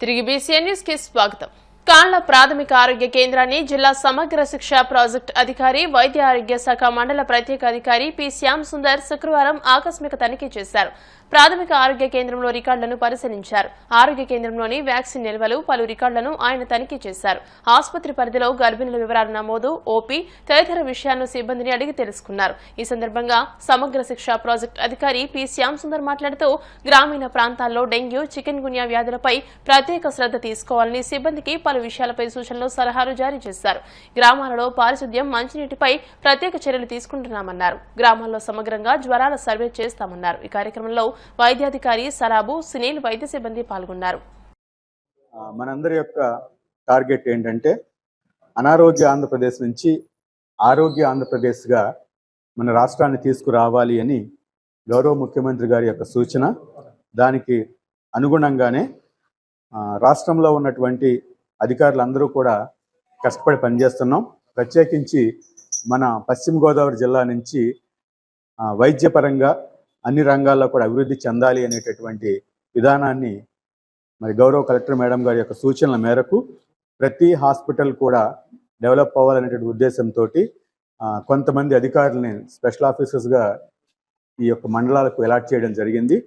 తిరిగి BCN news కి స్వాగతం. కాళ్ల ప్రాథమిక ఆరోగ్య కేంద్రాన్ని జిల్లా సమగ్ర శిక్ష ప్రాజెక్టు అధికారి వైద్య ఆరోగ్య శాఖ మండల ప్రత్యేక అధికారి పి శ్యామ్ సుందర్ శుక్రవారం ఆకస్మిక తనిఖీ చేశారు. ప్రాథమిక ఆరోగ్య కేంద్రంలో రికార్డులను పరిశీలించారు. ఆరోగ్య కేంద్రంలోని వ్యాక్సిన్ నిల్వలు పలు రికార్డులను ఆయన తనిఖీ చేశారు. ఆసుపత్రి పరిధిలో గర్భిణుల వివరాల నమోదు, ఓపీ తదితర విషయాలను సిబ్బందిని అడిగి తెలుసుకున్నారు. ఈ సందర్భంగా సమగ్ర శిక్ష ప్రాజెక్టు అధికారి పి శ్యామ్ సుందర్ మాట్లాడుతూ గ్రామీణ ప్రాంతాల్లో డెంగ్యూ, చికెన్ గున్యా వ్యాధులపై ప్రత్యేక శ్రద్ధ తీసుకోవాలని సిబ్బందికి పలు విషయాలపై సూచనలు, సలహాలు జారీ చేశారు. గ్రామాలలో పారిశుద్ధ్యం, మంచినీటిపై ప్రత్యేక చర్యలు తీసుకుంటున్నామన్నారు. గ్రామాల్లో సమగ్రంగా జ్వరాల సర్వే చేస్తామన్నారు. ఈ కార్యక్రమంలో వైద్యాధికారి సరాబు, సునీల్, వైద్య సిబ్బంది పాల్గొన్నారు. మనందరి యొక్క టార్గెట్ ఏంటంటే అనారోగ్య ఆంధ్రప్రదేశ్ నుంచి ఆరోగ్య ఆంధ్రప్రదేశ్గా మన రాష్ట్రాన్ని తీసుకురావాలి అని గౌరవ ముఖ్యమంత్రి గారి యొక్క సూచన. దానికి అనుగుణంగానే రాష్ట్రంలో ఉన్నటువంటి అధికారులందరూ కూడా కష్టపడి పనిచేస్తున్నాం. ప్రత్యేకించి మన పశ్చిమ గోదావరి జిల్లా నుంచి వైద్యపరంగా అన్ని రంగాల్లో కూడా అభివృద్ధి చెందాలి అనేటటువంటి విధానాన్ని మరి గౌరవ కలెక్టర్ మేడం గారి యొక్క సూచనల మేరకు ప్రతి హాస్పిటల్ కూడా డెవలప్ అవ్వాలనేటువంటి ఉద్దేశంతో కొంతమంది అధికారులని స్పెషల్ ఆఫీసర్స్గా ఈ యొక్క మండలాలకు అలాట్ చేయడం జరిగింది.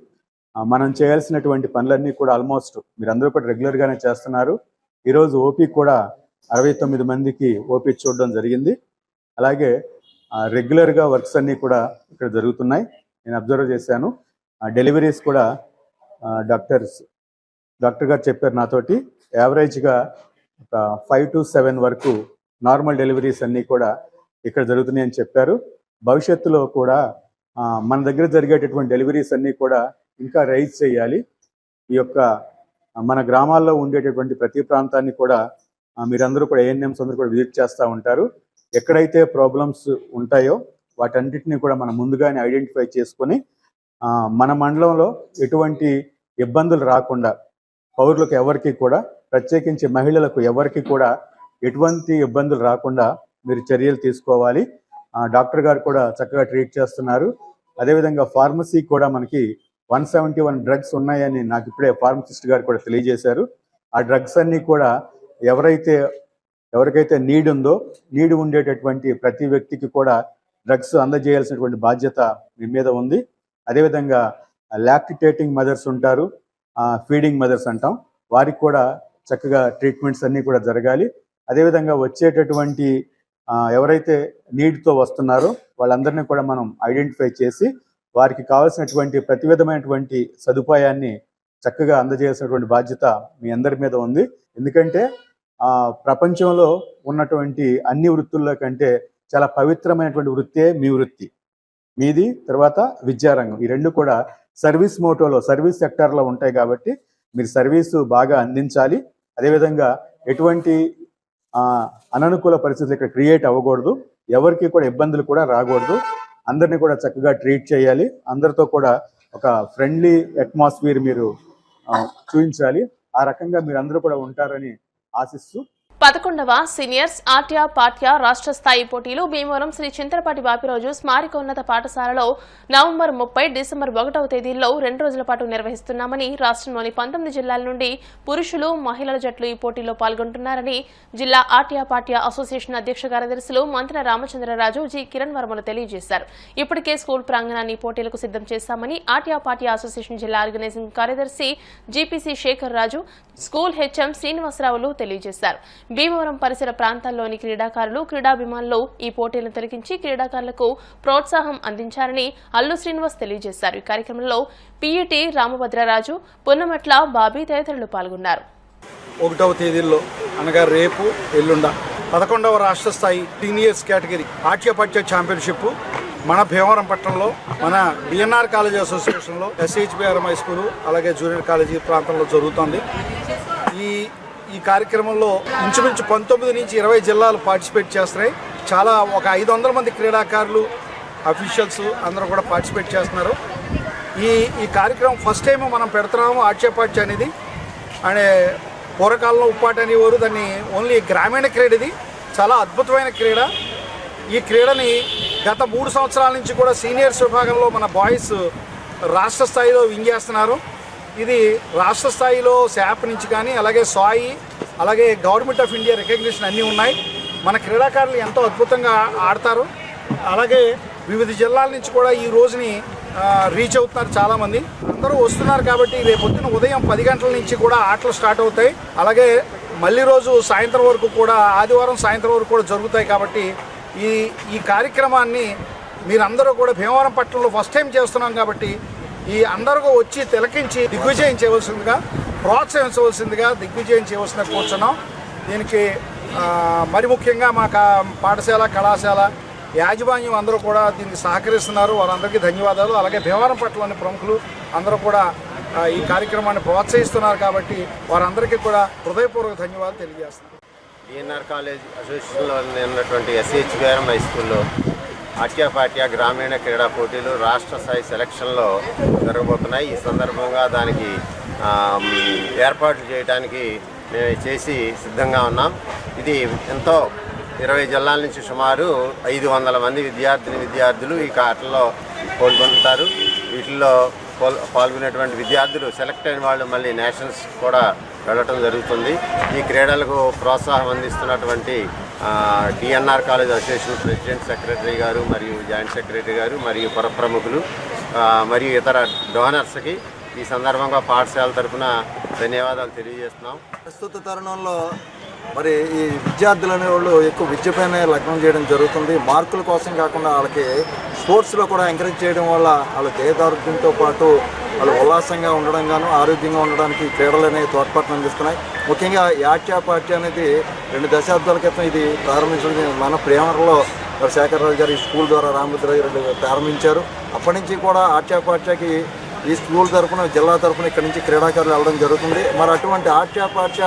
మనం చేయాల్సినటువంటి పనులన్నీ కూడా ఆల్మోస్ట్ మీరందరూ కూడా రెగ్యులర్గానే చేస్తున్నారు. ఈరోజు ఓపీ కూడా 69 మందికి ఓపీ చూడడం జరిగింది. అలాగే రెగ్యులర్గా వర్క్స్ అన్నీ కూడా ఇక్కడ జరుగుతున్నాయి. నేను అబ్జర్వ్ చేశాను. డెలివరీస్ కూడా డాక్టర్ గారు చెప్పారు నాతోటి, యావరేజ్గా ఒక 5 to 7 వరకు నార్మల్ డెలివరీస్ అన్నీ కూడా ఇక్కడ జరుగుతున్నాయి అని చెప్పారు. భవిష్యత్తులో కూడా మన దగ్గర జరిగేటటువంటి డెలివరీస్ అన్నీ కూడా ఇంకా రైజ్ చేయాలి. ఈ యొక్క మన గ్రామాల్లో ఉండేటటువంటి ప్రతి ప్రాంతాన్ని కూడా మీరందరూ కూడా ఏఎన్ఎంస్ అందరూ కూడా విజిట్ చేస్తూ ఉంటారు. ఎక్కడైతే ప్రాబ్లమ్స్ ఉంటాయో వాటన్నిటిని కూడా మనం ముందుగానే ఐడెంటిఫై చేసుకొని మన మండలంలో ఎటువంటి ఇబ్బందులు రాకుండా పౌరులకు ఎవరికి కూడా, ప్రత్యేకించి మహిళలకు ఎవరికి కూడా ఎటువంటి ఇబ్బందులు రాకుండా మీరు చర్యలు తీసుకోవాలి. డాక్టర్ గారు కూడా చక్కగా ట్రీట్ చేస్తున్నారు. అదేవిధంగా ఫార్మసీ కూడా మనకి 171 డ్రగ్స్ ఉన్నాయని నాకు ఇప్పుడే ఫార్మసిస్ట్ గారు కూడా తెలియజేశారు. ఆ డ్రగ్స్ అన్నీ కూడా ఎవరికైతే నీడ్ ఉండేటటువంటి ప్రతి వ్యక్తికి కూడా డ్రగ్స్ అందజేయాల్సినటువంటి బాధ్యత మీ మీద ఉంది. అదేవిధంగా లాక్టిటేటింగ్ మదర్స్ ఉంటారు, ఫీడింగ్ మదర్స్ అంటాం, వారికి కూడా చక్కగా ట్రీట్మెంట్స్ అన్నీ కూడా జరగాలి. అదేవిధంగా వచ్చేటటువంటి ఎవరైతే నీడ్తో వస్తున్నారో వాళ్ళందరినీ కూడా మనం ఐడెంటిఫై చేసి వారికి కావాల్సినటువంటి ప్రతి విధమైనటువంటి సదుపాయాన్ని చక్కగా అందజేయాల్సినటువంటి బాధ్యత మీ అందరి మీద ఉంది. ఎందుకంటే ప్రపంచంలో ఉన్నటువంటి అన్ని వృత్తుల్లో కంటే చాలా పవిత్రమైనటువంటి వృత్తే మీ వృత్తి, మీది. తర్వాత విద్యారంగం, ఈ రెండు కూడా సర్వీస్ మోటోలో, సర్వీస్ సెక్టార్లో ఉంటాయి. కాబట్టి మీరు సర్వీసు బాగా అందించాలి. అదేవిధంగా ఎటువంటి అననుకూల పరిస్థితులు ఇక్కడ క్రియేట్ అవ్వకూడదు, ఎవరికి కూడా ఇబ్బందులు కూడా రాకూడదు. అందరినీ కూడా చక్కగా ట్రీట్ చేయాలి. అందరితో కూడా ఒక ఫ్రెండ్లీ అట్మాస్ఫియర్ మీరు చూపించాలి. ఆ రకంగా మీరు అందరూ కూడా ఉంటారని ఆశిస్తూ 11వ సీనియర్స్ ఆట్య పాఠ్య రాష్ట్ర స్థాయి పోటీలు భీమవరం శ్రీ చింతలపాటి బాపిరాజు స్మారక ఉన్నత పాఠశాలలో నవంబర్ 30, డిసెంబర్ 1వ తేదీల్లో 2 రోజుల పాటు నిర్వహిస్తున్నామని, రాష్ట్రంలోని 19 జిల్లాల నుండి పురుషులు, మహిళల జట్లు ఈ పోటీల్లో పాల్గొంటున్నారని జిల్లా ఆట్య పాఠ్య అసోసియేషన్ అధ్యక్ష కార్యదర్శులు మంత్రి రామచంద్రరాజు, జి కిరణ్ వర్మలు తెలియజేశారు. ఇప్పటికే స్కూల్ ప్రాంగణాన్ని పోటీలకు సిద్ధం చేశామని ఆట్య పాఠ్య అసోసియేషన్ జిల్లా ఆర్గనైజింగ్ కార్యదర్శి జిపిసి శేఖర్ రాజు, స్కూల్ హెచ్ఎం శ్రీనివాసరావులు తెలియజేశారు. భీమవరం పరిసర ప్రాంతాల్లోని క్రీడాకారులు, క్రీడాభిమానులు ఈ పోటీలను తిలకించి క్రీడాకారులకు ప్రోత్సాహం అందించారని అల్లు శ్రీనివాస్ తెలియజేశారు. ఈ కార్యక్రమంలో పిఈటి రామభద్రరాజు, పున్నమట్ల బాబీ తదితరులు పాల్గొన్నారు. 1వ తేదీల్లో అనగా రేపు, ఎల్లుండ 11వ రాష్ట్ర స్థాయి సీనియర్స్ కేటగిరీ ఆట్యపాట్య ఛాంపియన్షిప్ మన భీమవరం పట్టణంలో మన బిఎన్ఆర్ కాలేజీ అసోసియేషన్లో ఎస్హెచ్బిఆర్ఎం హై స్కూలు అలాగే జూనియర్ కాలేజీ ప్రాంతంలో జరుగుతోంది. ఈ కార్యక్రమంలో ఇంచుమించు 19 నుంచి 20 జిల్లాలు పార్టిసిపేట్ చేస్తున్నాయి. చాలా ఒక 500 మంది క్రీడాకారులు, అఫీషియల్స్ అందరూ కూడా పార్టిసిపేట్ చేస్తున్నారు. ఈ కార్యక్రమం ఫస్ట్ టైం మనం పెడుతున్నాము. ఆట్యపాట్య అనేది అంటే పూర్వకాలంలో ఉప్పాట అనేవారు, దాన్ని ఓన్లీ గ్రామీణ క్రీడ. ఇది చాలా అద్భుతమైన క్రీడ. ఈ క్రీడని గత 3 సంవత్సరాల నుంచి కూడా సీనియర్స్ విభాగంలో మన బాయ్స్ రాష్ట్ర స్థాయిలో విన్ చేస్తున్నారు. ఇది రాష్ట్ర స్థాయిలో శాప్ నుంచి కానీ అలాగే సాయి అలాగే గవర్నమెంట్ ఆఫ్ ఇండియా రికగ్నిషన్ అన్నీ ఉన్నాయి. మన క్రీడాకారులు ఎంతో అద్భుతంగా ఆడతారు. అలాగే వివిధ జిల్లాల నుంచి కూడా ఈ రోజుని రీచ్ అవుతున్నారు చాలామంది. అందరూ వస్తున్నారు కాబట్టి రేపొద్దున ఉదయం 10 గంటల నుంచి కూడా ఆటలు స్టార్ట్ అవుతాయి. అలాగే మళ్ళీ రోజు సాయంత్రం వరకు కూడా, ఆదివారం సాయంత్రం వరకు కూడా జరుగుతాయి. కాబట్టి ఈ కార్యక్రమాన్ని మీరందరూ కూడా భీమవరం పట్టణంలో ఫస్ట్ టైం చేస్తున్నాం కాబట్టి ఈ అందరూ వచ్చి తిలకించి దిగ్విజయం చేయవలసిందిగా, ప్రోత్సహించవలసిందిగా, దిగ్విజయం చేయవలసిందిగా కూర్చున్నాం. దీనికి మరి ముఖ్యంగా మా పాఠశాల కళాశాల యాజమాన్యం అందరూ కూడా దీనికి సహకరిస్తున్నారు. వారందరికీ ధన్యవాదాలు. అలాగే భీమవరం పట్టణంలోని ప్రముఖులు అందరూ కూడా ఈ కార్యక్రమాన్ని ప్రోత్సహిస్తున్నారు కాబట్టి వారందరికీ కూడా హృదయపూర్వక ధన్యవాదాలు తెలియజేస్తున్నారు. డిఎన్ఆర్ కాలేజ్ అసోసియేషన్లో ఉన్నటువంటి SHBRM హై స్కూల్లో అట్యాపాట్యా గ్రామీణ క్రీడా పోటీలు రాష్ట్ర స్థాయి సెలక్షన్లో జరగబోతున్నాయి. ఈ సందర్భంగా దానికి ఏర్పాట్లు చేయడానికి మేము చేసి సిద్ధంగా ఉన్నాం. ఇది ఎంతో 20 జిల్లాల నుంచి సుమారు 500 మంది విద్యార్థులు ఈ ఆటల్లో పాల్గొంటారు. వీటిల్లో పాల్గొనేటువంటి విద్యార్థులు సెలెక్ట్ అయిన వాళ్ళు మళ్ళీ నేషనల్స్ కూడా వెళ్ళటం జరుగుతుంది. ఈ క్రీడలకు ప్రోత్సాహం అందిస్తున్నటువంటి DNR college association president secretary గారు మరియు జాయింట్ సెక్రటరీ గారు మరియు ప్రముఖులు మరియు ఇతర డోనర్స్కి ఈ సందర్భంగా పాఠశాల తరఫున ధన్యవాదాలు తెలియజేస్తున్నాం. ప్రస్తుత తరుణంలో మరి ఈ విద్యార్థులు అనేవాళ్ళు ఎక్కువ విద్యపైనే లగ్నం చేయడం జరుగుతుంది. మార్కుల కోసం కాకుండా వాళ్ళకి స్పోర్ట్స్లో కూడా ఎంకరేజ్ చేయడం వల్ల వాళ్ళ దేహారోగ్యంతో పాటు వాళ్ళు ఉల్లాసంగా ఉండడం గాను ఆరోగ్యంగా ఉండడానికి క్రీడలు అనేవి తోడ్పాటును అందిస్తున్నాయి. ముఖ్యంగా యాట్యాపాట్య అనేది 2 దశాబ్దాల క్రితం ఇది ప్రారంభించడం మన ప్రేమలో శేఖరరావు గారు ఈ స్కూల్ ద్వారా రామభద్ర గారు ప్రారంభించారు. అప్పటి నుంచి కూడా ఆట్యాపాట్యకి ఈ స్కూల్ తరఫున జిల్లా తరఫున ఇక్కడి నుంచి క్రీడాకారులు వెళ్ళడం జరుగుతుంది. మరి అటువంటి ఆట్యాపాట్య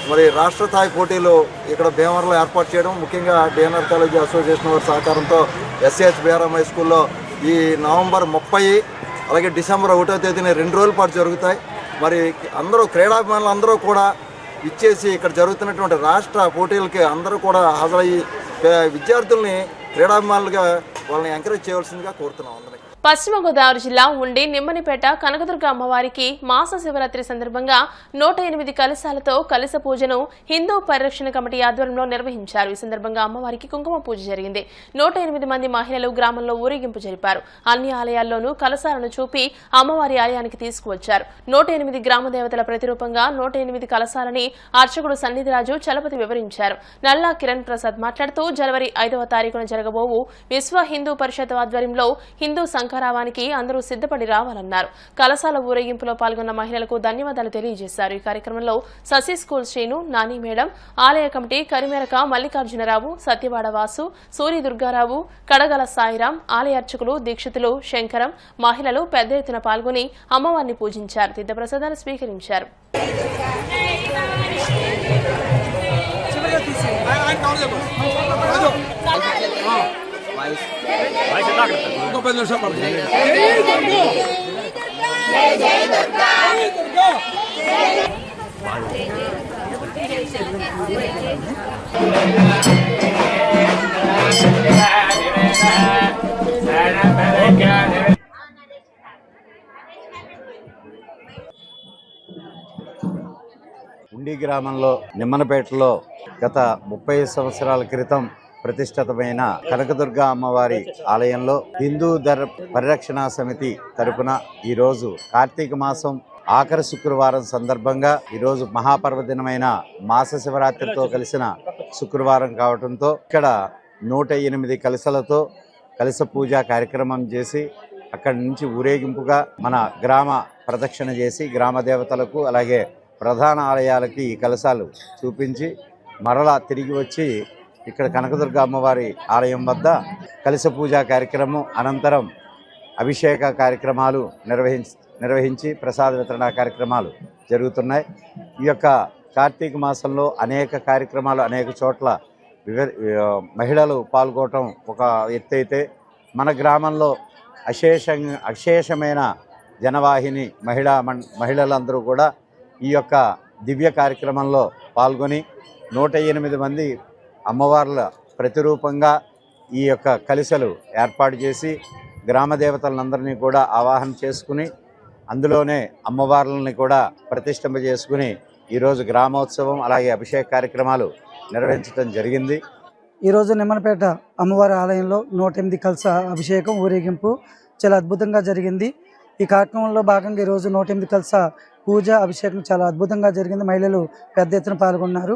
మరి రాష్ట్ర స్థాయి పోటీలు ఇక్కడ భీమవరంలో ఏర్పాటు చేయడం, ముఖ్యంగా డిఎన్ఆర్ కాలేజ్ అసోసియేషన్ వారి సహకారంతో SHBRM హై స్కూల్లో ఈ నవంబర్ 30 అలాగే డిసెంబర్ 1వ తేదీన 2 రోజుల పాటు జరుగుతాయి. మరి అందరూ క్రీడాభిమానులు అందరూ కూడా ఇచ్చేసి ఇక్కడ జరుగుతున్నటువంటి రాష్ట్ర పోటీలకి అందరూ కూడా హాజరయ్యి విద్యార్థుల్ని క్రీడాభిమానులుగా వాళ్ళని ఎంకరేజ్ చేయవలసిందిగా కోరుతున్నాం. పశ్చిమ గోదావరి జిల్లా ఉండి నిమ్మనిపేట కనకదుర్గ అమ్మవారికి మాస శివరాత్రి సందర్భంగా 108 కలశాలతో కలశ పూజను హిందూ పరిరక్షణ కమిటీ ఆధ్వర్యంలో నిర్వహించారు. ఈ సందర్భంగా అమ్మవారికి కుంకుమ పూజ జరిగింది. 108 మంది మహిళలు గ్రామంలో ఊరేగింపు జరిపారు. అన్ని ఆలయాల్లోనూ కలశాలను చూపి అమ్మవారి ఆలయానికి తీసుకువచ్చారు. 108 గ్రామ దేవతల ప్రతిరూపంగా 108 కలశాలని అర్చకుడు సన్నిధిరాజు చలపతి వివరించారు. నల్లా కిరణ్ ప్రసాద్ మాట్లాడుతూ జనవరి 5వ తారీఖున జరగబోవు విశ్వ హిందూ పరిషత్ ఆధ్వర్యంలో హిందూ శంకరావానికి అందరూ సిద్ధపడి రావాలన్నారు. కలశాల ఊరేగింపులో పాల్గొన్న మహిళలకు ధన్యవాదాలు తెలియజేశారు. ఈ కార్యక్రమంలో శశి స్కూల్ శ్రీను, నాని మేడం, ఆలయ కమిటీ కరిమేరక మల్లికార్జునరావు, సత్యవాడ వాసు, సూరి దుర్గారావు, కడగల సాయిరాం, ఆలయ అర్చకులు, దీక్షితులు, శంకరం, మహిళలు పెద్ద ఎత్తున పాల్గొని అమ్మవారిని పూజించారు. తీర్థప్రసాదాన్ని స్వీకరించారు. ఉండి గ్రామంలో నిమ్మనపేటలో గత 30 సంవత్సరాల క్రితం ప్రతిష్ఠితమైన కనకదుర్గ అమ్మవారి ఆలయంలో హిందూ పరిరక్షణ సమితి తరపున ఈరోజు కార్తీక మాసం ఆఖరి శుక్రవారం సందర్భంగా ఈరోజు మహాపర్వదినమైన మాస శివరాత్రితో కలిసిన శుక్రవారం కావడంతో ఇక్కడ 108 కలశలతో కలశ పూజ కార్యక్రమం చేసి అక్కడి నుంచి ఊరేగింపుగా మన గ్రామ ప్రదక్షిణ చేసి గ్రామ దేవతలకు అలాగే ప్రధాన ఆలయాలకి ఈ కలశాలు చూపించి మరలా తిరిగి వచ్చి ఇక్కడ కనకదుర్గ అమ్మవారి ఆలయం వద్ద కలశ పూజా కార్యక్రమం అనంతరం అభిషేక కార్యక్రమాలు నిర్వహించి ప్రసాద వితరణ కార్యక్రమాలు జరుగుతున్నాయి. ఈ యొక్క కార్తీక మాసంలో అనేక కార్యక్రమాలు అనేక చోట్ల మహిళలు పాల్గొనడం ఒక ఎత్తైతే మన గ్రామంలో అశేషమైన జనవాహిని మహిళలందరూ కూడా ఈ యొక్క దివ్య కార్యక్రమంలో పాల్గొని 108 మంది అమ్మవార్ల ప్రతిరూపంగా ఈ యొక్క కలశలు ఏర్పాటు చేసి గ్రామ దేవతలందరినీ కూడా ఆవాహన చేసుకుని అందులోనే అమ్మవార్లని కూడా ప్రతిష్ఠింపజేసుకుని ఈరోజు గ్రామోత్సవం అలాగే అభిషేక కార్యక్రమాలు నిర్వహించడం జరిగింది. ఈరోజు నిమ్మనపేట అమ్మవారి ఆలయంలో 108 కలశ అభిషేకం ఊరేగింపు చాలా అద్భుతంగా జరిగింది. ఈ కార్యక్రమంలో భాగంగా ఈరోజు 108 కలశ పూజ అభిషేకం చాలా అద్భుతంగా జరిగింది. మహిళలు పెద్ద ఎత్తున పాల్గొన్నారు.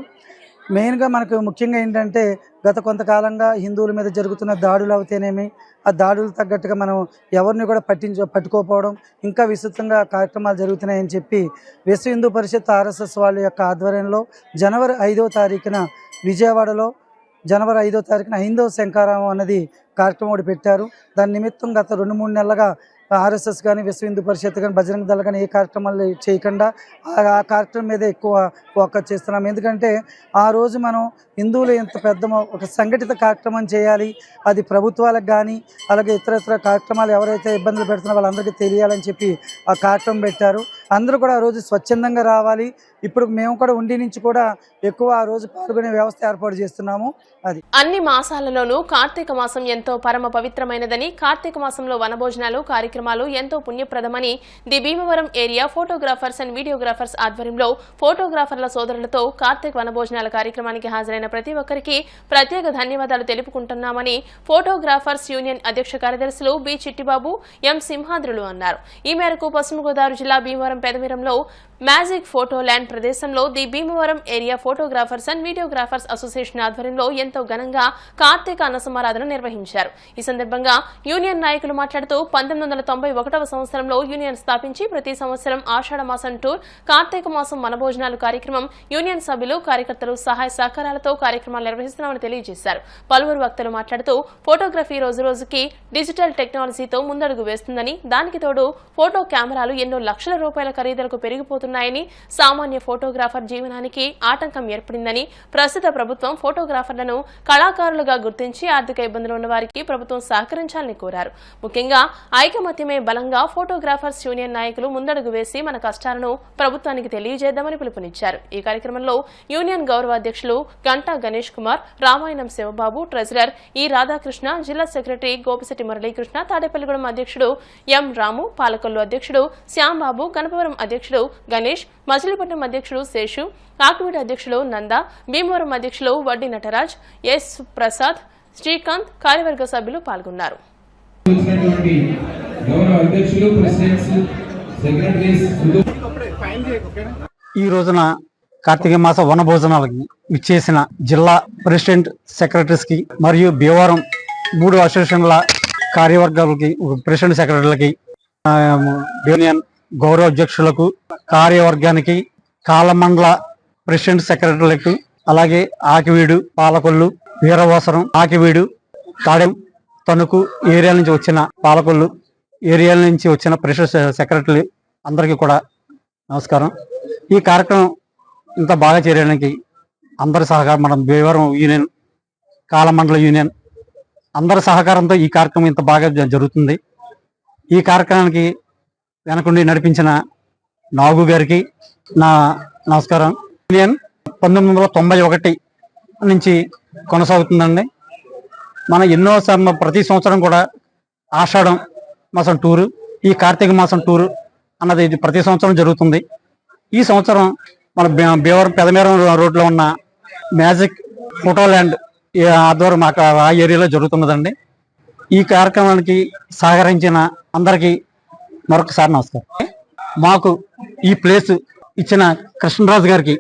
మెయిన్గా మనకు ముఖ్యంగా ఏంటంటే గత కొంతకాలంగా హిందువుల మీద జరుగుతున్న దాడులు అవుతేనేమి, ఆ దాడులు తగ్గట్టుగా మనం ఎవరిని కూడా పట్టుకోకపోవడం, ఇంకా విస్తృతంగా కార్యక్రమాలు జరుగుతున్నాయని చెప్పి విశ్వ హిందూ పరిషత్ RSS వాళ్ళ యొక్క ఆధ్వర్యంలో జనవరి 5వ తారీఖున విజయవాడలో హైందవ శంఖారావం అన్నది కార్యక్రమం ఒకటి పెట్టారు. దాని నిమిత్తం గత 2-3 నెలలుగా RSS కానీ విశ్వ హిందూ పరిషత్ కానీ బజరంగ దళ కానీ ఏ కార్యక్రమాలు చేయకుండా ఆ కార్యక్రమం మీద ఎక్కువ ఫోకస్ చేస్తున్నాం. ఎందుకంటే ఆ రోజు మనం హిందువులు ఎంత పెద్ద ఒక సంఘటిత కార్యక్రమం చేయాలి, అది ప్రభుత్వాలకు కానీ అలాగే ఇతర కార్యక్రమాలు ఎవరైతే ఇబ్బందులు పెడుతున్నారో వాళ్ళందరికీ తెలియాలని చెప్పి ఆ కార్యక్రమం పెట్టారు. అందరూ కూడా ఆ రోజు స్వచ్ఛందంగా రావాలి. ఇప్పుడు మేము కూడా ఉండి నుంచి కూడా ఎక్కువ ఆ రోజు పాల్గొనే వ్యవస్థ ఏర్పాటు చేస్తున్నాము. అది అన్ని మాసాలలోనూ కార్తీక మాసం ఎంతో పరమ పవిత్రమైనదని, కార్తీక మాసంలో వనభోజనాలు కార్యక్రమాలు ఎంతో పుణ్యప్రదమని the Bhimavaram area photographers and videographers ఆధ్వర్యంలో ఫోటోగ్రాఫర్ల సోదరులతో కార్తీక వనభోజనాల కార్యక్రమానికి హాజరైన ప్రతి ఒక్కరికి ప్రత్యేక ధన్యవాదాలు తెలుపుకుంటున్నామని ఫోటోగ్రాఫర్స్ యూనియన్ అధ్యక్ష కార్యదర్శులు బి చిట్టిబాబు, ఎం సింహాద్రులు అన్నారు. ఈ మేరకు పశ్చిమ గోదావరి జిల్లా భీమవరం పెదమీరంలో మ్యాజిక్ ఫోటో ల్యాండ్ ప్రదేశంలో the Bhimavaram area photographers and videographers association ఆధ్వర్యంలో ఎంతో ఘనంగా కార్తీక అన్నసమారాధన నిర్వహించారు. ఈ సందర్భంగా యూనియన్ నాయకులు మాట్లాడుతూ 1991వ సంవత్సరంలో యూనియన్ స్థాపించి ప్రతి సంవత్సరం ఆషాఢ మాసం టూర్, కార్తీక మాసం వనభోజనాలు కార్యక్రమం యూనియన్ సభ్యులు కార్యకర్తలు సహాయ సహకారాలతో కార్యక్రమాలు నిర్వహిస్తున్నామని తెలియజేశారు. పలువురు వక్తలు మాట్లాడుతూ ఫోటోగ్రఫీ రోజురోజుకి డిజిటల్ టెక్నాలజీతో ముందడుగు వేస్తుందని, దానికి తోడు ఫోటో కెమెరాలు ఎన్నో లక్షల రూపాయల ఖరీదులకు పెరిగిపోతున్నాయని, సామాన్య ఫోటోగ్రాఫర్ జీవనానికి ఆటంకం ఏర్పడిందని, ప్రస్తుత ప్రభుత్వం ఫోటోగ్రాఫర్లను కళాకారులుగా గుర్తించి ఆర్థిక ఇబ్బందులు ఉన్న వారికి ప్రభుత్వం సహకరించాలని కోరారు. ముఖ్యంగా ఐకమత్యమే బలంగా ఫోటోగ్రాఫర్స్ యూనియన్ నాయకులు ముందడుగు వేసి మన కష్టాలను ప్రభుత్వానికి తెలియజేద్దామని పిలుపునిచ్చారు. ఈ కార్యక్రమంలో యూనియన్ గౌరవ అధ్యక్షులు గంటా గణేష్ కుమార్, రామాయణం శివబాబు, ట్రెజరర్ ఈ రాధాకృష్ణ, జిల్లా సెక్రటరీ గోపిశెట్టి మురళీకృష్ణ, తాడేపల్లిగూడెం అధ్యక్షుడు ఎం రాము, పాలకొల్లు అధ్యక్షుడు శ్యాంబాబు, గణపవరం అధ్యక్షుడు గణేష్, మచిలీపట్నం అధ్యక్షుడు శేషు, ఆకువీడు అధ్యక్షులు నంద, భీమవరం అధ్యక్షులు వడ్డీ నటరాజ్, ఎస్ ప్రసాద్, శ్రీకాంత్, కార్యవర్గ సభ్యులు పాల్గొన్నారు. ఈ రోజున కార్తీక మాస వనభోజనాలకి విచ్చేసిన జిల్లా ప్రెసిడెంట్ సెక్రటరీస్ కి మరియు భీమవరం 3 అసోసియేషన్ల కార్యవర్గాలకి, ప్రెసిడెంట్ సెక్రటరీలకి, యూనియన్ గౌరవ అధ్యక్షులకు, కార్యవర్గానికి, కాలమండల ప్రెసిడెంట్ సెక్రటరీలకు, అలాగే ఆకివీడు, పాలకొల్లు, వీరవాసరం, ఆకివీడు, తాడెం, తణుకు ఏరియాల నుంచి వచ్చిన పాలకొల్లు ఏరియాల నుంచి వచ్చిన ప్రెసిడెంట్ సెక్రటరీ అందరికీ కూడా నమస్కారం. ఈ కార్యక్రమం ఇంత బాగా చేయడానికి అందరి సహకారం, మన భీమవరం యూనియన్, కాలమండల యూనియన్ అందరి సహకారంతో ఈ కార్యక్రమం ఇంత బాగా జరుగుతుంది. ఈ కార్యక్రమానికి వెనకుండి నడిపించిన నాగు గారికి నా నమస్కారం. యూనియన్ 1991 నుంచి కొనసాగుతుందండి. మన ఎన్నోసార్లు ప్రతి సంవత్సరం కూడా ఆషాఢం మాసం టూరు, ఈ కార్తీక మాసం టూరు అన్నది ఇది ప్రతి సంవత్సరం జరుగుతుంది. ఈ సంవత్సరం మన భీమవరం పెదమీరం రోడ్లో ఉన్న మ్యాజిక్ ఫోటో ల్యాండ్ ఆధ్వర్యం మాకు ఆ ఏరియాలో జరుగుతున్నదండి. ఈ కార్యక్రమానికి సహకరించిన అందరికీ మరొకసారి నమస్కారం. మాకు ఈ ప్లేస్ ఇచ్చిన కృష్ణరాజు గారికి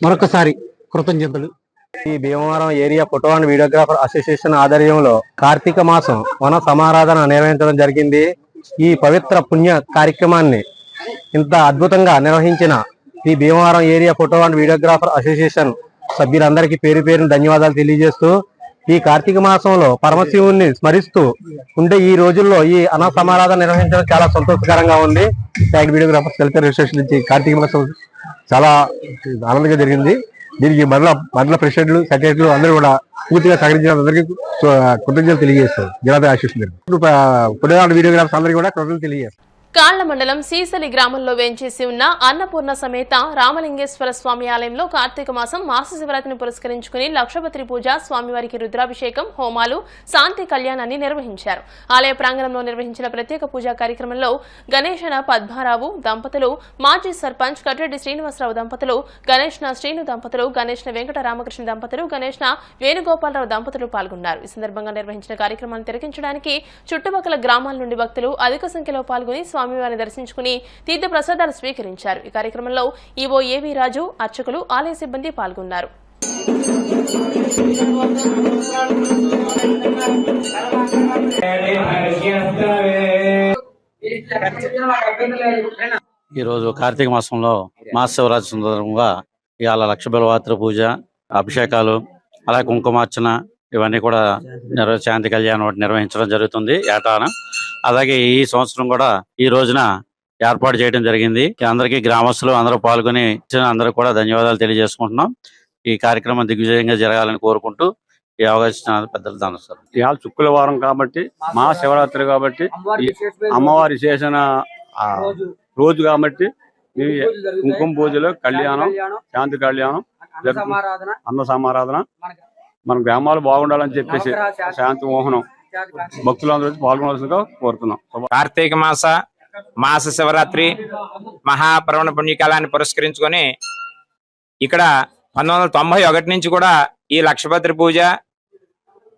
మరొకసారి కృతజ్ఞతలు. ఈ Bhimavaram area photo and videographer association ఆధ్వర్యంలో కార్తీక మాసం వన సమారాధన నిర్వహించడం జరిగింది. ఈ పవిత్ర పుణ్య కార్యక్రమాన్ని ఇంత అద్భుతంగా నిర్వహించిన ఈ Bhimavaram area photo and videographer association సభ్యులందరికీ పేరు పేరున ధన్యవాదాలు తెలియజేస్తూ, ఈ కార్తీక మాసంలో పరమశివుణ్ణి స్మరిస్తూ ఉండే ఈ రోజుల్లో ఈ అన్న సమారాధన నిర్వహించడం చాలా సంతోషకరంగా ఉంది. వీడియోగ్రాఫర్స్ వెల్ఫేర్ అసోసియేషన్ నుంచి కార్తీక మాసం చాలా ఆనందంగా జరిగింది. దీనికి మండల ప్రెసిడెంట్లు, సెక్రటరీలు అందరూ కూడా పూర్తిగా సహకరించిన అందరికీ కృతజ్ఞతలు తెలియజేస్తారు. జిల్లా అసోసియేషన్ ఫోటో అండ్ వీడియోగ్రాఫర్స్ అందరికీ కూడా కృతజ్ఞతలు తెలియజేస్తారు. కాళ్ల మండలం సీసలి గ్రామంలో వేంచేసి ఉన్న అన్నపూర్ణ సమేత రామలింగేశ్వర స్వామి ఆలయంలో కార్తీక మాసం మాస శివరాత్రిని పురస్కరించుకుని లక్షపత్రి పూజ, స్వామివారికి రుద్రాభిషేకం, హోమాలు, శాంతి కళ్యాణాన్ని నిర్వహించారు. ఆలయ ప్రాంగణంలో నిర్వహించిన ప్రత్యేక పూజా కార్యక్రమంలో గణేశన పద్మారావు దంపతులు, మాజీ సర్పంచ్ కట్రెడ్డి శ్రీనివాసరావు దంపతులు, గణేష్న శ్రీను దంపతులు, గణేష్న వెంకట రామకృష్ణ దంపతులు, గణేష్న వేణుగోపాలరావు దంపతులు పాల్గొన్నారు. ఈ సందర్భంగా నిర్వహించిన కార్యక్రమాన్ని తిలకించడానికి చుట్టుపక్కల గ్రామాల నుండి భక్తులు అధిక సంఖ్యలో పాల్గొని స్వామివారిని దర్శించుకుని తీర్థ ప్రసాదాలు స్వీకరించారు. ఈ కార్యక్రమంలో ఈవో ఏవి రాజు, అర్చకులు, ఆలయ సిబ్బంది పాల్గొన్నారు. ఈరోజు కార్తీక మాసంలో మాస శివరాత్రి సందర్భంగా ఇవాళ లక్ష బిల్వరాత్రి పూజ, అభిషేకాలు, అలాగే కుంకుమార్చన ఇవన్నీ కూడా శాంతి కళ్యాణం నిర్వహించడం జరుగుతుంది ఏటాన. అలాగే ఈ సంవత్సరం కూడా ఈ రోజున ఏర్పాటు చేయడం జరిగింది. అందరికీ గ్రామస్తులు అందరూ పాల్గొని అందరూ కూడా ధన్యవాదాలు తెలియజేసుకుంటున్నాం. ఈ కార్యక్రమం దిగ్విజయంగా జరగాలని కోరుకుంటూ ఈ అవకాశం పెద్దలు దానిస్తారు. ఇవాళ శుక్రవారం కాబట్టి మా శివరాత్రి కాబట్టి అమ్మవారి చేసిన రోజు కాబట్టి కుంకుమ పూజలు, కళ్యాణం, శాంతి కళ్యాణం, అన్న సమారాధన మన గ్రామాలు బాగుండాలని చెప్పేసి శాంతి మోహనం భక్తులందరూ పాల్గొనాల్సిందిగా కోరుతున్నాం. కార్తీక మాస శివరాత్రి మహాపర్వణ పుణ్యకాలాన్ని పురస్కరించుకొని ఇక్కడ 1991 నుంచి కూడా ఈ లక్షపత్రి పూజ,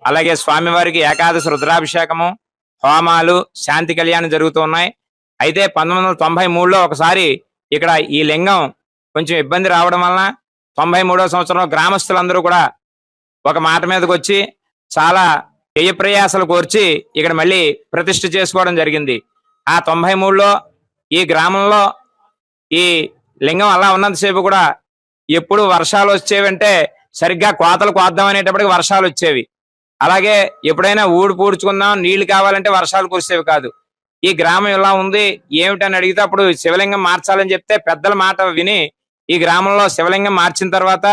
అలాగే స్వామివారికి ఏకాదశి రుద్రాభిషేకము, హోమాలు, శాంతి కళ్యాణం జరుగుతూ ఉన్నాయి. అయితే 1993లో ఒకసారి ఇక్కడ ఈ లింగం కొంచెం ఇబ్బంది రావడం వలన 93వ సంవత్సరంలో గ్రామస్తులందరూ కూడా ఒక మాట మీదకి వచ్చి చాలా వ్యయప్రయాసాలు కోర్చి ఇక్కడ మళ్ళీ ప్రతిష్ఠ చేసుకోవడం జరిగింది. ఆ 93లో ఈ గ్రామంలో ఈ లింగం అలా ఉన్నంతసేపు కూడా ఎప్పుడు వర్షాలు వచ్చేవంటే సరిగ్గా కోతలు కోద్దాం అనేటప్పటికి వర్షాలు వచ్చేవి. అలాగే ఎప్పుడైనా పూడ్చుకుందాం, నీళ్లు కావాలంటే వర్షాలు కురిసేవి కాదు. ఈ గ్రామం ఇలా ఉంది ఏమిటని అడిగితే అప్పుడు శివలింగం మార్చాలని చెప్తే పెద్దల మాట విని ఈ గ్రామంలో శివలింగం మార్చిన తర్వాత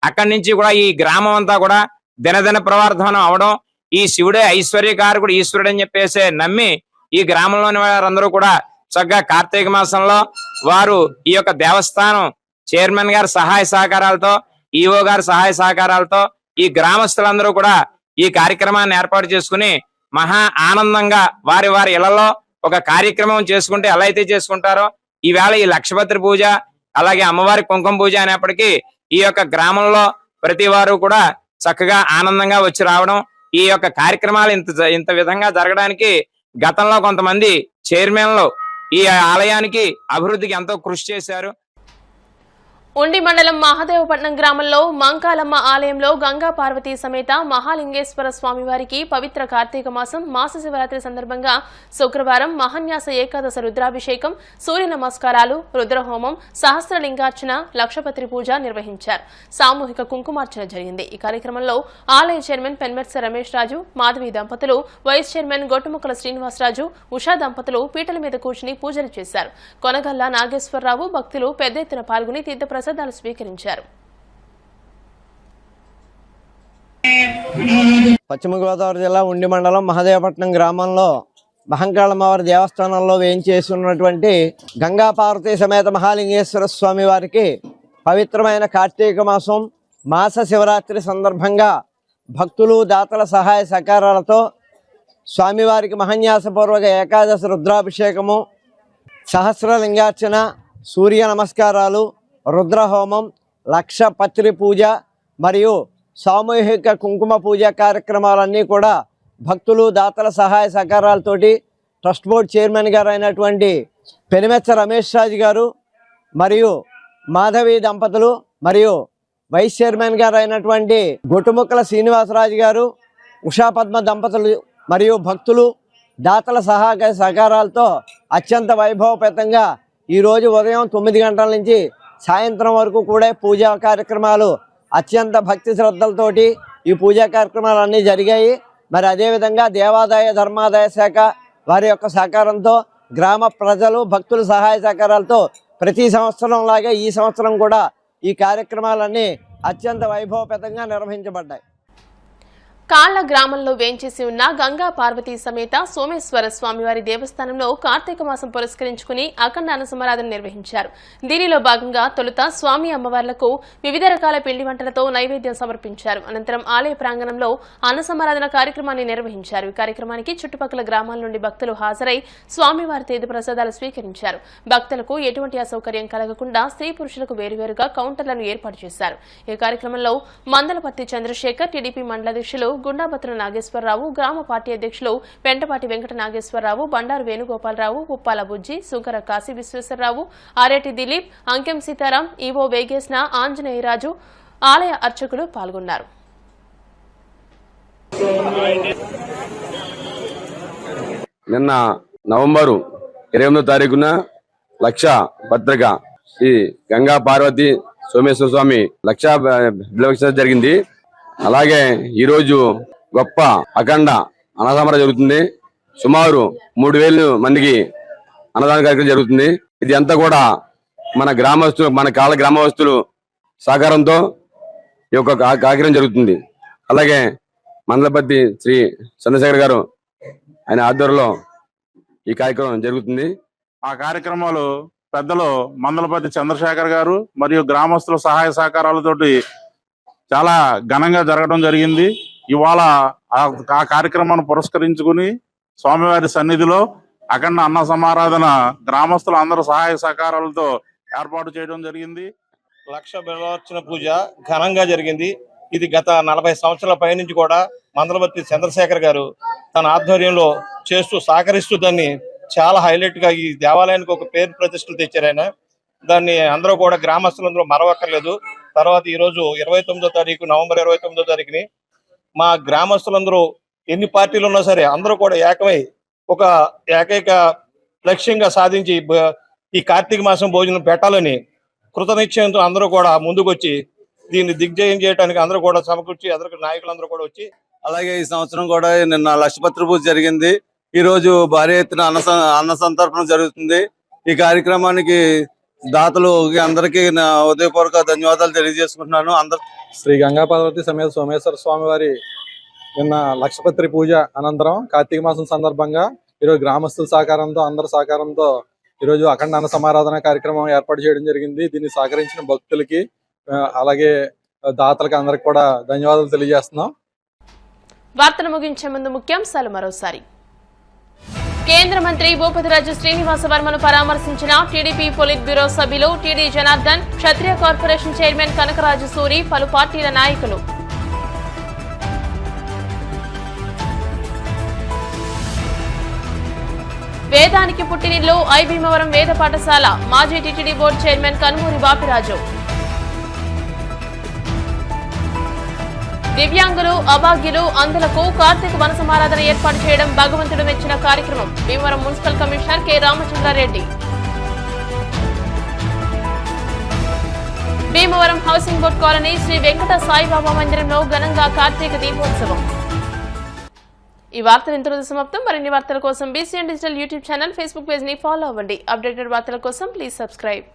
అక్కడి నుంచి కూడా ఈ గ్రామం అంతా కూడా దినదిన ప్రవర్ధనం అవడం, ఈ శివుడే ఐశ్వర్యకారకుడు, ఈశ్వరుడు అని చెప్పేసి నమ్మి ఈ గ్రామంలోని వారందరూ కూడా చక్కగా కార్తీక మాసంలో వారు ఈ యొక్క దేవస్థానం చైర్మన్ గారి సహాయ సహకారాలతో, ఈఓ గారి సహాయ సహకారాలతో ఈ గ్రామస్తులందరూ కూడా ఈ కార్యక్రమాన్ని ఏర్పాటు చేసుకుని మహా ఆనందంగా వారి వారి ఇళ్లలో ఒక కార్యక్రమం చేసుకుంటే ఎలా అయితే చేసుకుంటారో ఈవేళ ఈ లక్షపత్రి పూజ, అలాగే అమ్మవారి కుంకుమ పూజ అనేప్పటికీ ఈ యొక్క గ్రామంలో ప్రతి వారు కూడా చక్కగా ఆనందంగా వచ్చి రావడం, ఈ యొక్క కార్యక్రమాలు ఇంత విధంగా జరగడానికి గతంలో కొంతమంది చైర్మన్లు ఈ ఆలయానికి అభివృద్ధికి ఎంతో కృషి చేశారు. ఉండి మండలం మహాదేవపట్నం గ్రామంలో మంకాలమ్మ ఆలయంలో గంగా పార్వతీ సమేత మహాలింగేశ్వర స్వామివారికి పవిత్ర కార్తీక మాసం మాస శివరాత్రి సందర్భంగా శుక్రవారం మహాన్యాస ఏకాదశ రుద్రాభిషేకం, సూర్య నమస్కారాలు, రుద్రహోమం, సహస్రలింగార్చన, లక్షపత్రి పూజ నిర్వహించారు. సామూహిక కుంకుమార్చన జరిగింది. ఈ కార్యక్రమంలో ఆలయ చైర్మన్ పెన్మెర్స రమేష్ రాజు, మాధవి దంపతులు, వైస్ చైర్మన్ గొట్టుముక్కల శ్రీనివాసరాజు, ఉషా దంపతులు పీటల మీద కూర్చుని పూజలు చేశారు. కొనగల్ల నాగేశ్వరరావు భక్తులు పెద్ద ఎత్తున పాల్గొని తీర్థ ప్రసాదాలు స్వీకరించారు. పశ్చిమ గోదావరి జిల్లా ఉండి మండలం మహాదేవపట్నం గ్రామంలో మహంకాళమ్మవారి దేవస్థానంలో వేయించేసి ఉన్నటువంటి గంగా పార్వతీ సమేత మహాలింగేశ్వర స్వామి వారికి పవిత్రమైన కార్తీక మాసం మాస శివరాత్రి సందర్భంగా భక్తులు, దాతల సహాయ సహకారాలతో స్వామివారికి మహాన్యాసపూర్వక ఏకాదశి రుద్రాభిషేకము, సహస్రలింగార్చన, సూర్య నమస్కారాలు, రుద్రహోమం, లక్షపత్రి పూజ మరియు సామూహిక కుంకుమ పూజ కార్యక్రమాలన్నీ కూడా భక్తులు, దాతల సహాయ సహకారాలతోటి ట్రస్ట్ బోర్డు చైర్మన్ గారు అయినటువంటి పెనుమెచ్చ రమేష్ రాజు గారు మరియు మాధవి దంపతులు మరియు వైస్ చైర్మన్ గారు అయినటువంటి గొట్టుముక్కల శ్రీనివాసరాజు గారు, ఉషా పద్మ దంపతులు మరియు భక్తులు, దాతల సహాయ సహకారాలతో అత్యంత వైభవపేతంగా ఈరోజు ఉదయం 9 గంటల నుంచి సాయంత్రం వరకు కూడా పూజా కార్యక్రమాలు అత్యంత భక్తి శ్రద్ధలతోటి ఈ పూజా కార్యక్రమాలు జరిగాయి. మరి అదేవిధంగా దేవాదాయ ధర్మాదాయ శాఖ వారి యొక్క సహకారంతో గ్రామ ప్రజలు, భక్తుల సహాయ సహకారాలతో ప్రతి సంవత్సరం లాగా ఈ సంవత్సరం కూడా ఈ కార్యక్రమాలన్నీ అత్యంత వైభవపేతంగా నిర్వహించబడ్డాయి. కాళ్ల గ్రామంలో వేంచేసి ఉన్న గంగా పార్వతీ సమేత సోమేశ్వర స్వామివారి దేవస్థానంలో కార్తీక మాసం పురస్కరించుకుని అఖండ అన్నసమారాధన నిర్వహించారు. దీనిలో భాగంగా తొలుత స్వామి అమ్మవార్లకు వివిధ రకాల పిండి వంటలతో నైవేద్యం సమర్పించారు. అనంతరం ఆలయ ప్రాంగణంలో అన్నసమారాధన కార్యక్రమాన్ని నిర్వహించారు. ఈ కార్యక్రమానికి చుట్టుపక్కల గ్రామాల నుండి భక్తులు హాజరై స్వామివారి తీర్థ ప్రసాదాలు స్వీకరించారు. భక్తులకు ఎటువంటి అసౌకర్యం కలగకుండా స్త్రీ పురుషులకు వేరువేరుగా కౌంటర్లను ఏర్పాటు చేశారు. ఈ కార్యక్రమంలో మందలపర్తి చంద్రశేఖర్, టీడీపీ మండలాధ్యక్షులు గుండాపత్ర నాగేశ్వరరావు, గ్రామ పార్టీ అధ్యక్షులు పెంటపాటి వెంకట నాగేశ్వరరావు, బండారు వేణుగోపాలరావు, ఉప్పాల బుజ్జి, సుంకర కాశీ విశ్వేశ్వరరావు, ఆరేటి దిలీప్, అంకెం సీతారాం, ఈవో వేగేశ్న ఆంజనేయరాజు, ఆలయ అర్చకులు పాల్గొన్నారు. నిన్న నవంబరు 28వ తారీఖున లక్ష పత్రిక శ్రీ గంగా పార్వతి సోమేశ్వర స్వామి లక్ష బిల్వక్ష జరిగింది. అలాగే ఈరోజు గొప్ప అఖండ అన్నదానం జరుగుతుంది. సుమారు 3000 మందికి అన్నదాన కార్యక్రమం జరుగుతుంది. ఇది అంతా కూడా మన గ్రామస్తులు, మన కాళ్ళ గ్రామస్తులు సహకారంతో ఈ యొక్క కార్యక్రమం జరుగుతుంది. అలాగే మందలపర్తి శ్రీ చంద్రశేఖర్ గారు ఆయన ఆధ్వర్యంలో ఈ కార్యక్రమం జరుగుతుంది. ఆ కార్యక్రమాలు పెద్దలు మందలపర్తి చంద్రశేఖర్ గారు మరియు గ్రామస్తుల సహాయ సహకారాలతోటి చాలా ఘనంగా జరగడం జరిగింది. ఇవాళ ఆ కార్యక్రమాన్ని పురస్కరించుకుని స్వామివారి సన్నిధిలో అఖండ అన్న సమారాధన గ్రామస్తుల అందరూ సహాయ సహకారాలతో ఏర్పాటు చేయడం జరిగింది. లక్ష బిల్వార్చన పూజ ఘనంగా జరిగింది. ఇది గత 40 సంవత్సరాల పైనుంచి కూడా మందలపర్తి చంద్రశేఖర్ గారు తన ఆధ్వర్యంలో చేస్తూ సహకరిస్తూ దాన్ని చాలా హైలైట్ గా ఈ దేవాలయానికి ఒక పేరు ప్రతిష్టలు తెచ్చారు ఆయన. దాన్ని అందరూ కూడా గ్రామస్తులందరూ మరవక్కర్లేదు. తర్వాత ఈ రోజు 29వ తారీఖు నవంబర్ 29వ తారీఖుని మా గ్రామస్తులందరూ ఎన్ని పార్టీలు ఉన్నా సరే అందరూ కూడా ఏకమై ఒక ఏకైక లక్ష్యంగా సాధించి ఈ కార్తీక మాసం భోజనం పెట్టాలని కృతనిశ్చయంతో అందరూ కూడా ముందుకొచ్చి దీన్ని దిగ్జయం చేయడానికి అందరూ కూడా సమకూర్చి అందరూ నాయకులందరూ కూడా వచ్చి, అలాగే ఈ సంవత్సరం కూడా నిన్న లక్షపత్రి పూజ జరిగింది. ఈ రోజు భారీ ఎత్తున అన్న సంతర్పణ జరుగుతుంది. ఈ కార్యక్రమానికి దాతలు అందరికీ నా ఉదయపూర్వక ధన్యవాదాలు తెలియజేసుకుంటున్నాను. శ్రీ గంగా పార్వతి సమేత సోమేశ్వర స్వామి వారి నిన్న లక్షపత్రి పూజ అనంతరం కార్తీక మాసం సందర్భంగా ఈరోజు గ్రామస్తుల సహకారంతో అందరి సహకారంతో ఈరోజు అఖండ అన్న సమారాధన కార్యక్రమం ఏర్పాటు చేయడం జరిగింది. దీన్ని సహకరించిన భక్తులకి అలాగే దాతలకి అందరికి కూడా ధన్యవాదాలు తెలియజేస్తున్నాం. వార్తలు ముగించే ముందు ముఖ్యాంశాలు మరోసారి. కేంద్ర మంత్రి భూపతిరాజు శ్రీనివాస వర్మను పరామర్శించిన టీడీపీ పొలిట్ బ్యూరో సభ్యులు TD Janardhan, Kshatriya corporation chairman Kanakaraju Suri, పలు పార్టీల నాయకులు. వేదానికి పుట్టినిల్లు ఐ భీమవరం వేద పాఠశాల, మాజీ TTD board chairman Kanumuri Bapiraju. దివ్యాంగులు, అభాగ్యులు, అంధులకు కార్తీక వన సమారాధన ఏర్పాటు చేయడం భగవంతుడు మెచ్చిన కార్యక్రమం. Bhimavaram municipal commissioner K Ramachandra Reddy. Bhimavaram housing board colony Shri Venkata Saibaba మందిరంలో ఘనంగా కార్తీక దీపోత్సవం. ఈ వార్తలు ఇంతటితో సమాప్తం. మరిన్ని వార్తల కోసం BCN digital YouTube channel, Facebook page ని ఫాలో అవ్వండి. అప్డేటెడ్ వార్తల కోసం ప్లీజ్ సబ్స్క్రైబ్.